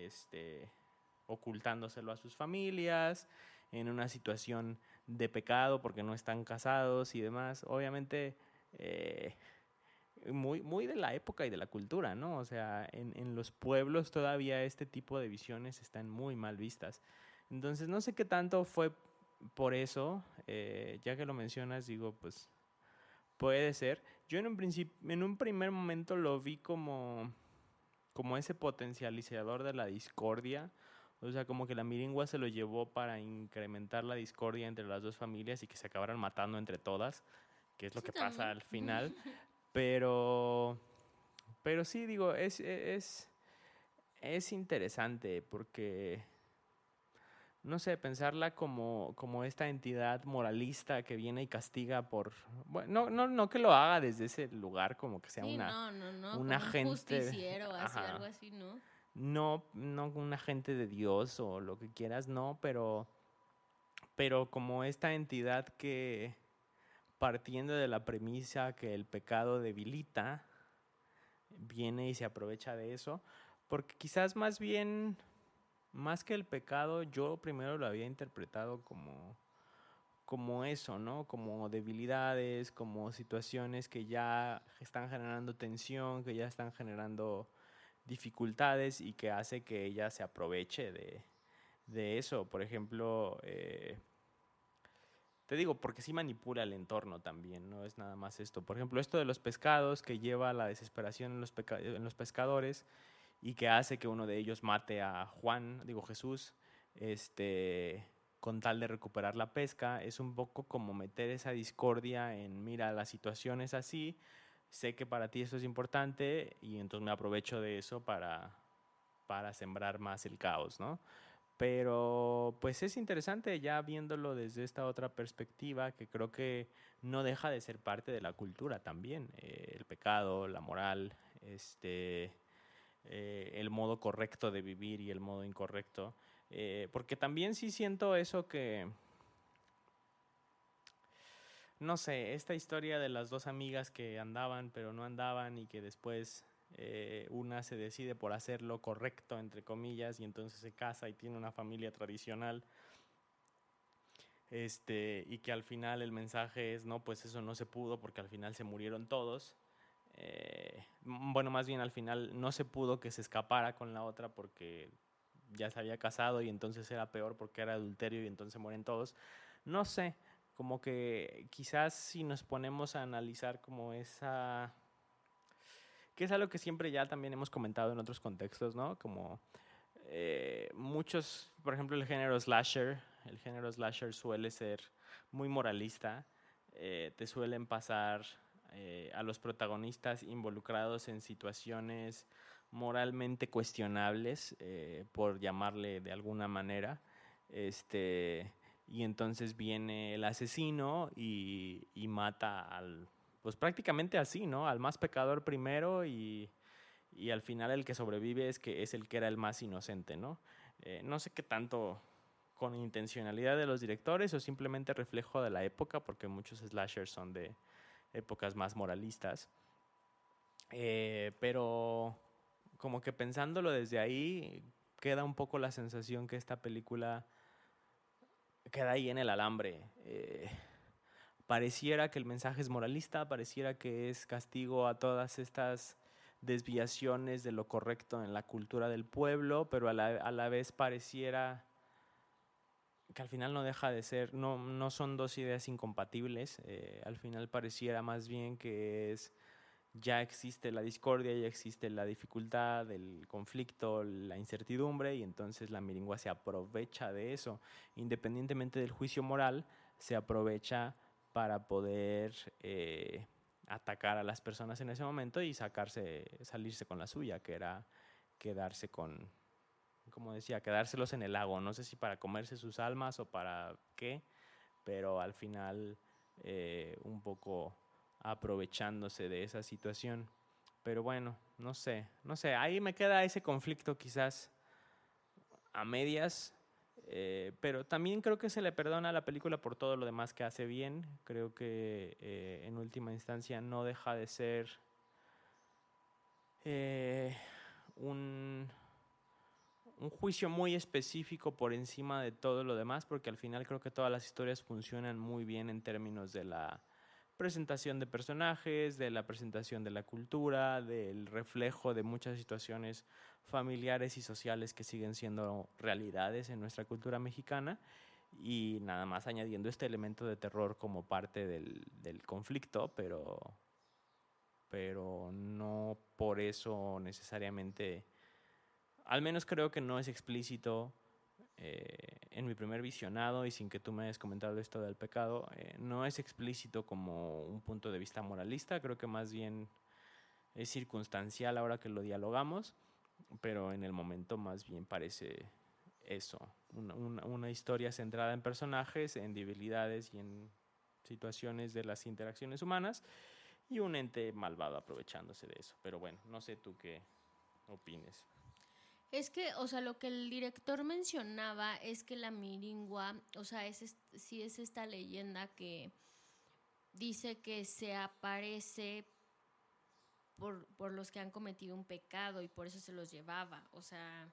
ocultándoselo a sus familias, en una situación de pecado porque no están casados y demás. Obviamente, eh, muy, muy de la época y de la cultura, ¿no? O sea, en los pueblos todavía este tipo de visiones están muy mal vistas. Entonces, no sé qué tanto fue por eso, ya que lo mencionas, digo, pues puede ser. Yo en un primer momento lo vi como ese potencializador de la discordia. O sea, como que la miringua se lo llevó para incrementar la discordia entre las dos familias y que se acabaran matando entre todas, que es lo Sí, que pasa también. al final. Pero, pero sí, digo, es interesante porque no sé, pensarla como esta entidad moralista que viene y castiga por, bueno, no que lo haga desde ese lugar como que sea Sí, no, un como un agente, justiciero, así, algo ajá, así, ¿no? no un agente de Dios o lo que quieras, no, pero como esta entidad que partiendo de la premisa que el pecado debilita, viene y se aprovecha de eso, porque quizás más bien, más que el pecado, yo primero lo había interpretado como eso, ¿no? Como debilidades, como situaciones que ya están generando tensión, que ya están generando dificultades y que hace que ella se aproveche de eso. Por ejemplo, te digo, porque sí manipula el entorno también, no es nada más esto. Por ejemplo, esto de los pescados que lleva a la desesperación en los pescadores y que hace que uno de ellos mate a Juan, digo Jesús, este, con tal de recuperar la pesca, es un poco como meter esa discordia en, mira, la situación es así, sé que para ti eso es importante y entonces me aprovecho de eso para sembrar más el caos, ¿no? Pero pues es interesante ya viéndolo desde esta otra perspectiva que creo que no deja de ser parte de la cultura también. El pecado, la moral, el modo correcto de vivir y el modo incorrecto. Porque también sí siento eso que, no sé, esta historia de las dos amigas que andaban pero no andaban y que después una se decide por hacer lo correcto, entre comillas, y entonces se casa y tiene una familia tradicional. Y que al final el mensaje es, no, pues eso no se pudo porque al final se murieron todos. Bueno, más bien al final no se pudo que se escapara con la otra porque ya se había casado y entonces era peor porque era adulterio y entonces mueren todos. No sé, como que quizás si nos ponemos a analizar como esa, que es algo que siempre ya también hemos comentado en otros contextos, ¿no? Como muchos, por ejemplo, el género slasher suele ser muy moralista. Te suelen pasar a los protagonistas involucrados en situaciones moralmente cuestionables, por llamarle de alguna manera. Y entonces viene el asesino y mata pues prácticamente así, ¿no? Al más pecador primero y al final el que sobrevive es el que era el más inocente, ¿no? No sé qué tanto con intencionalidad de los directores o simplemente reflejo de la época, porque muchos slashers son de épocas más moralistas. Pero como que pensándolo desde ahí, queda un poco la sensación que esta película queda ahí en el alambre. Pareciera que el mensaje es moralista, pareciera que es castigo a todas estas desviaciones de lo correcto en la cultura del pueblo, pero a la vez pareciera que al final no deja de ser, no son dos ideas incompatibles, al final pareciera más bien que ya existe la discordia, ya existe la dificultad, el conflicto, la incertidumbre, y entonces la miringua se aprovecha de eso, independientemente del juicio moral, se aprovecha para poder atacar a las personas en ese momento y salirse con la suya, que era quedarse con, como decía, quedárselos en el lago. No sé si para comerse sus almas o para qué, pero al final un poco aprovechándose de esa situación. Pero bueno, no sé, ahí me queda ese conflicto quizás a medias, pero también creo que se le perdona a la película por todo lo demás que hace bien. Creo que en última instancia no deja de ser eh, un, un juicio muy específico por encima de todo lo demás, porque al final creo que todas las historias funcionan muy bien en términos de la presentación de personajes, de la presentación de la cultura, del reflejo de muchas situaciones familiares y sociales que siguen siendo realidades en nuestra cultura mexicana, y nada más añadiendo este elemento de terror como parte del conflicto, pero no por eso necesariamente, al menos creo que no es explícito en mi primer visionado y sin que tú me hayas comentado esto del pecado, no es explícito como un punto de vista moralista, creo que más bien es circunstancial ahora que lo dialogamos, pero en el momento más bien parece eso, una historia centrada en personajes, en debilidades y en situaciones de las interacciones humanas, y un ente malvado aprovechándose de eso. Pero bueno, no sé tú qué opines. Es que, o sea, lo que el director mencionaba es que la Miringua, o sea, sí es esta leyenda que dice que se aparece por los que han cometido un pecado y por eso se los llevaba. O sea,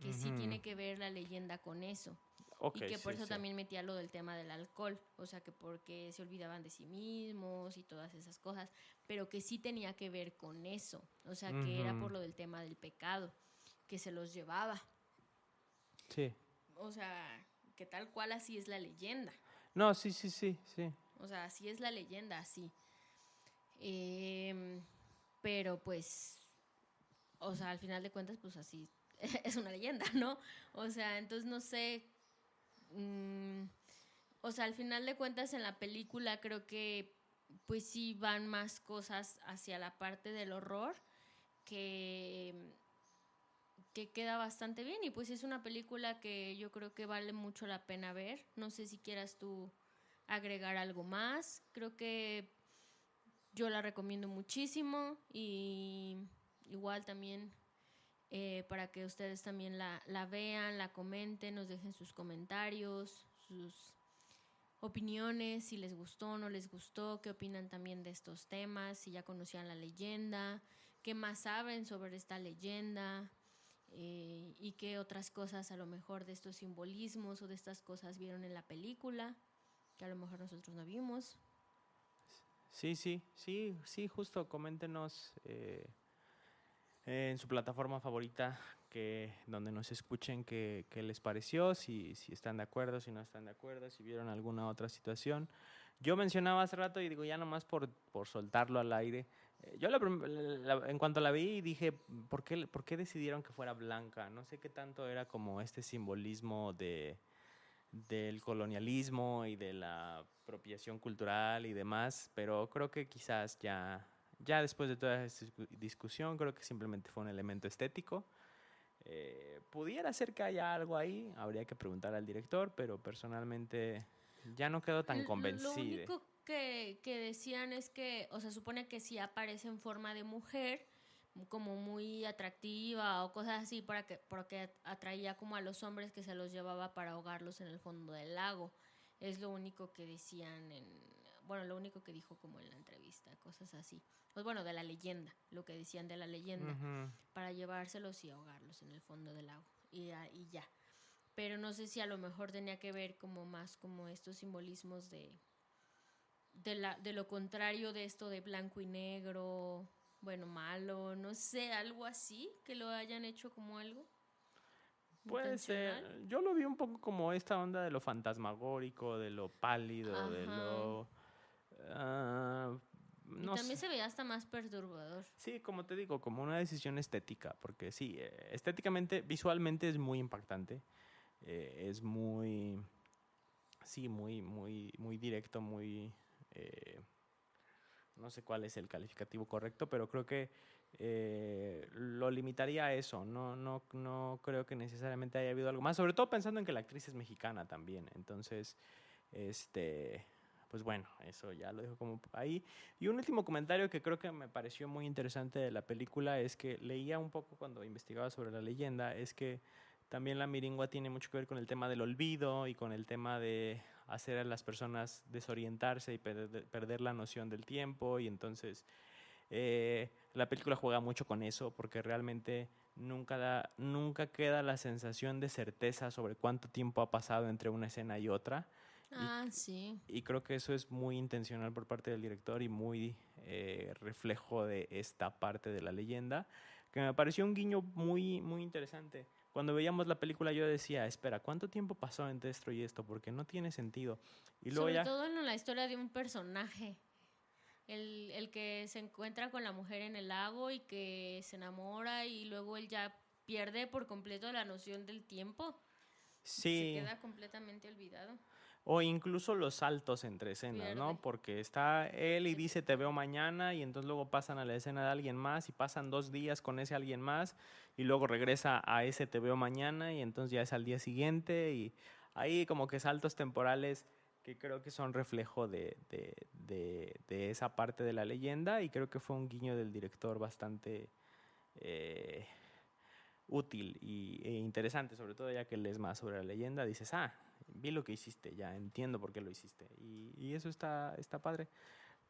que sí tiene que ver la leyenda con eso. Ok, Y que por sí, eso sí. también metía lo del tema del alcohol. O sea, que porque se olvidaban de sí mismos y todas esas cosas. Pero que sí tenía que ver con eso. O sea, que era por lo del tema del pecado, que se los llevaba. Sí. O sea, que tal cual así es la leyenda. No, sí, sí, sí, sí. O sea, así es la leyenda, así. Pero pues, o sea, al final de cuentas, pues así es una leyenda, ¿no? O sea, entonces no sé. O sea, al final de cuentas en la película creo que pues sí van más cosas hacia la parte del horror que, que queda bastante bien. Y pues es una película que yo creo que vale mucho la pena ver. No sé si quieras tú agregar algo más. Creo que yo la recomiendo muchísimo y igual también para que ustedes también la vean, la comenten, nos dejen sus comentarios, sus opiniones, si les gustó o no les gustó, qué opinan también de estos temas, si ya conocían la leyenda, qué más saben sobre esta leyenda y qué otras cosas a lo mejor de estos simbolismos o de estas cosas vieron en la película, que a lo mejor nosotros no vimos. Sí, sí, sí, sí, justo, coméntenos en su plataforma favorita donde nos escuchen qué les pareció, si están de acuerdo, si no están de acuerdo, si vieron alguna otra situación. Yo mencionaba hace rato y digo ya nomás por soltarlo al aire. Yo en cuanto la vi dije, ¿por qué decidieron que fuera blanca? No sé qué tanto era como este simbolismo del colonialismo y de la apropiación cultural y demás, pero creo que quizás ya después de toda esta discusión, creo que simplemente fue un elemento estético. Pudiera ser que haya algo ahí, habría que preguntar al director, pero personalmente ya no quedo tan Lo convencido. único que decían es que, o sea, supone que sí aparece en forma de mujer, como muy atractiva o cosas así, porque atraía como a los hombres que se los llevaba para ahogarlos en el fondo del lago. Es lo único que decían bueno, lo único que dijo como en la entrevista, cosas así. Pues bueno, de la leyenda, lo que decían de la leyenda, para llevárselos y ahogarlos en el fondo del lago. Y ya. Pero no sé si a lo mejor tenía que ver como más como estos simbolismos de lo contrario de esto de blanco y negro, bueno, malo, no sé, algo así, que lo hayan hecho como algo Puede intencional. ser, yo lo vi un poco como esta onda de lo fantasmagórico, de lo pálido, de Ajá. lo... Y no también sé. se veía hasta más perturbador. Sí, como te digo, como una decisión estética, porque sí, estéticamente, visualmente es muy impactante, es muy, sí, muy directo, no sé cuál es el calificativo correcto, pero creo que lo limitaría a eso, no creo que necesariamente haya habido algo más, sobre todo pensando en que la actriz es mexicana también, entonces, este, pues bueno, eso ya lo dejo como ahí. Y un último comentario que creo que me pareció muy interesante de la película es que leía un poco cuando investigaba sobre la leyenda, es que también la miringua tiene mucho que ver con el tema del olvido y con el tema de hacer a las personas desorientarse y perder la noción del tiempo. Y entonces la película juega mucho con eso porque realmente nunca queda la sensación de certeza sobre cuánto tiempo ha pasado entre una escena y otra. Y, Ah, sí. y creo que eso es muy intencional por parte del director y muy reflejo de esta parte de la leyenda, que me pareció un guiño muy interesante. Cuando veíamos la película yo decía, espera, ¿cuánto tiempo pasó entre esto y esto? Porque no tiene sentido. Y luego Sobre ya... todo en la historia de un personaje. El que se encuentra con la mujer en el lago y que se enamora y luego él ya pierde por completo la noción del tiempo. Se Sí, queda completamente olvidado. O incluso los saltos entre escenas, ¿no? Pierde. Porque está él y Sí. dice te veo mañana y entonces luego pasan a la escena de alguien más y pasan 2 días con ese alguien más y luego regresa a ese te veo mañana y entonces ya es al día siguiente y ahí como que saltos temporales que creo que son reflejo de esa parte de la leyenda y creo que fue un guiño del director bastante eh, útil e interesante, sobre todo ya que lees más sobre la leyenda, dices, vi lo que hiciste, ya entiendo por qué lo hiciste. Y eso está padre.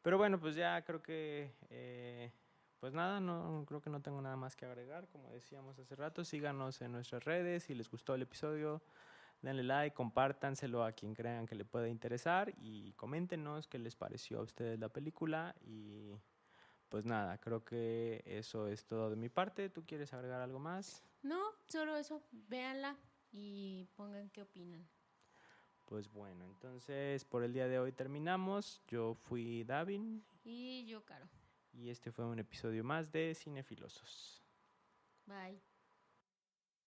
Pero bueno, pues ya creo que, pues nada, no, creo que no tengo nada más que agregar. Como decíamos hace rato, síganos en nuestras redes. Si les gustó el episodio, denle like, compártanselo a quien crean que le pueda interesar y coméntenos qué les pareció a ustedes la película. Y pues nada, creo que eso es todo de mi parte. ¿Tú quieres agregar algo más? No, solo eso, véanla y pongan qué opinan. Pues bueno, entonces por el día de hoy terminamos. Yo fui Davin Y yo, Caro. y este fue un episodio más de Cinefilosos. Bye.